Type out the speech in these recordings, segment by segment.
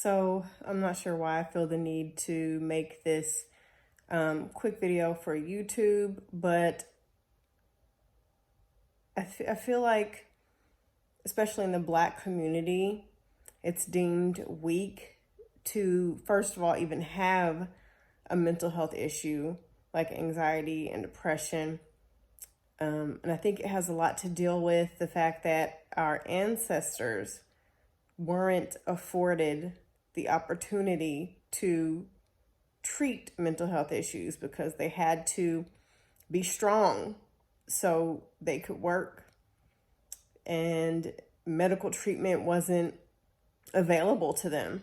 So I'm not sure why I feel the need to make this quick video for YouTube, but I feel like, especially in the Black community, it's deemed weak to, first of all, even have a mental health issue like anxiety and depression. And I think it has a lot to deal with the fact that our ancestors weren't afforded the opportunity to treat mental health issues because they had to be strong so they could work, and medical treatment wasn't available to them.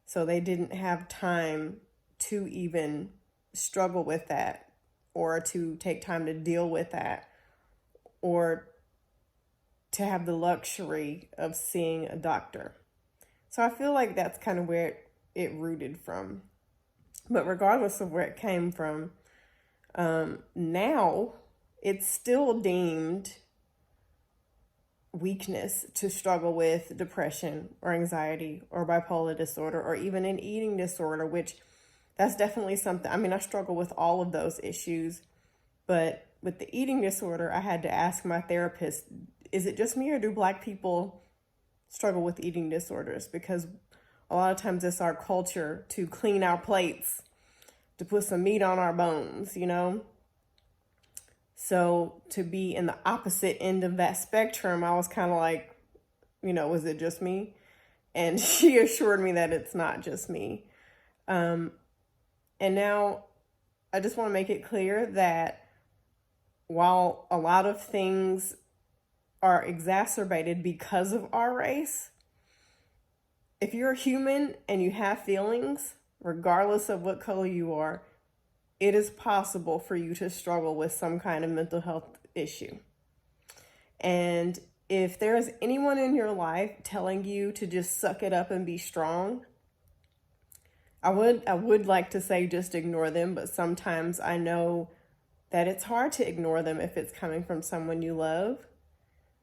So they didn't have time to even struggle with that, or to take time to deal with that, or to have the luxury of seeing a doctor. So I feel like that's kind of where it rooted from. But regardless of where it came from, now it's still deemed weakness to struggle with depression or anxiety or bipolar disorder or even an eating disorder, which that's definitely something. I mean, I struggle with all of those issues, but with the eating disorder, I had to ask my therapist, is it just me or do Black people struggle with eating disorders? Because a lot of times it's our culture to clean our plates, to put some meat on our bones, you know? So to be in the opposite end of that spectrum, I was kind of like, was it just me? And she assured me that it's not just me. And now I just want to make it clear that while a lot of things are exacerbated because of our race, if you're a human and you have feelings, regardless of what color you are, it is possible for you to struggle with some kind of mental health issue. And if there is anyone in your life telling you to just suck it up and be strong, I would like to say just ignore them, but sometimes I know that it's hard to ignore them if it's coming from someone you love.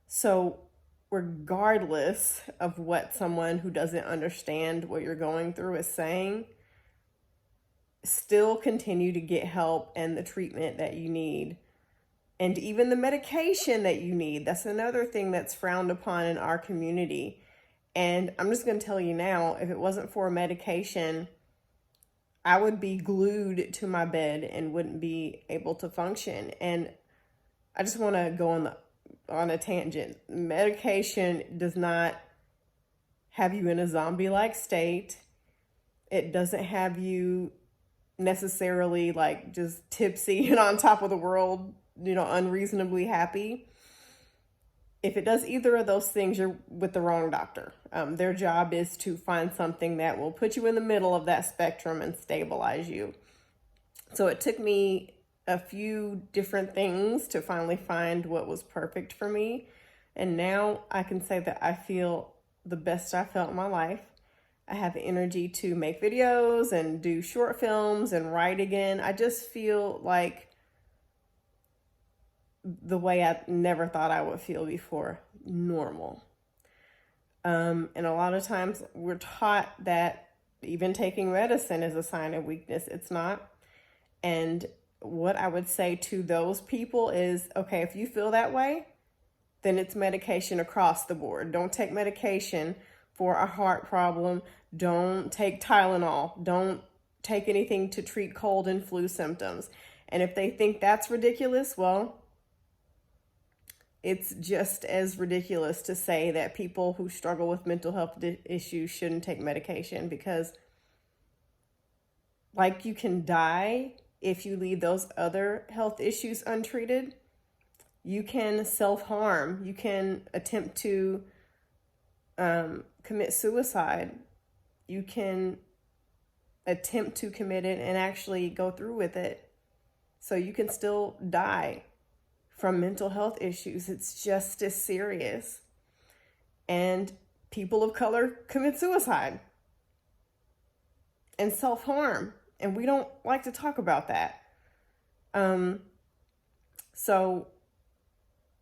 So regardless of what someone who doesn't understand what you're going through is saying, still continue to get help and the treatment that you need, and even the medication that you need. That's another thing that's frowned upon in our community. And I'm just going to tell you now, if it wasn't for a medication, I would be glued to my bed and wouldn't be able to function. And I just want to go on a tangent. Medication does not have you in a zombie-like state. It doesn't have you necessarily like just tipsy and on top of the world, unreasonably happy. If it does either of those things, you're with the wrong doctor. Their job is to find something that will put you in the middle of that spectrum and stabilize you. So it took me a few different things to finally find what was perfect for me. And now I can say that I feel the best I felt in my life. I have energy to make videos and do short films and write again. I just feel like the way I never thought I would feel before, normal. And a lot of times we're taught that even taking medicine is a sign of weakness. It's not. And what I would say to those people is, okay, if you feel that way, then it's medication across the board. Don't take medication for a heart problem. Don't take Tylenol. Don't take anything to treat cold and flu symptoms. And if they think that's ridiculous, well, it's just as ridiculous to say that people who struggle with mental health issues shouldn't take medication, because like you can die if you leave those other health issues untreated, you can self-harm. You can attempt to commit suicide. You can attempt to commit it and actually go through with it. So you can still die from mental health issues. It's just as serious. And people of color commit suicide and self-harm. And we don't like to talk about that. So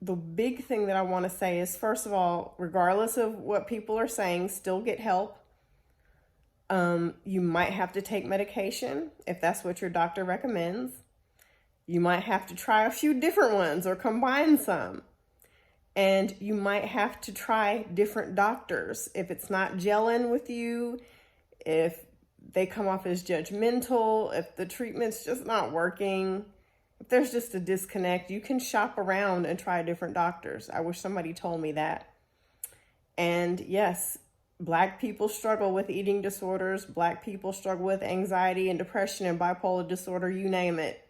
the big thing that I want to say is, first of all, regardless of what people are saying, still get help. You might have to take medication if that's what your doctor recommends. You might have to try a few different ones or combine some. And you might have to try different doctors. If it's not gelling with you, if they come off as judgmental, if the treatment's just not working, if there's just a disconnect, you can shop around and try different doctors. I wish somebody told me that. And yes, Black people struggle with eating disorders. Black people struggle with anxiety and depression and bipolar disorder, you name it.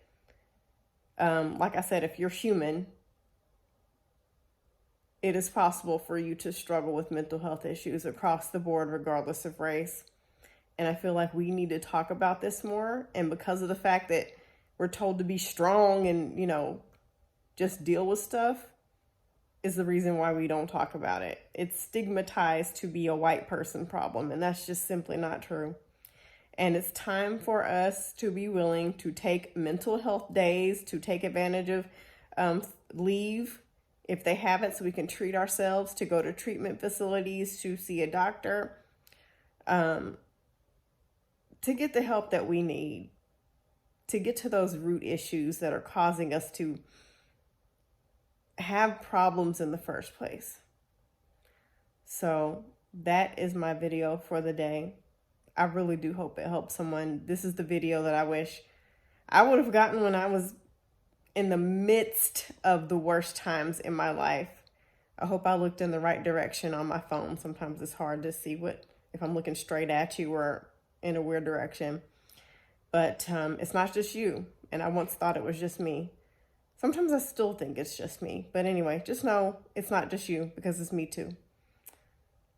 Like I said, if you're human, it is possible for you to struggle with mental health issues across the board, regardless of race. And I feel like we need to talk about this more. And because of the fact that we're told to be strong and, just deal with stuff, is the reason why we don't talk about it. It's stigmatized to be a white person problem, and that's just simply not true. And it's time for us to be willing to take mental health days, to take advantage of leave if they haven't, so we can treat ourselves, to go to treatment facilities, to see a doctor, to get the help that we need, to get to those root issues that are causing us to have problems in the first place. So that is my video for the day. I really do hope it helps someone. This is the video that I wish I would have gotten when I was in the midst of the worst times in my life. I hope I looked in the right direction on my phone. Sometimes it's hard to see if I'm looking straight at you or in a weird direction. But it's not just you. And I once thought it was just me. Sometimes I still think it's just me. But anyway, just know it's not just you, because it's me too.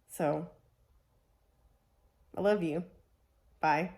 So I love you. Bye.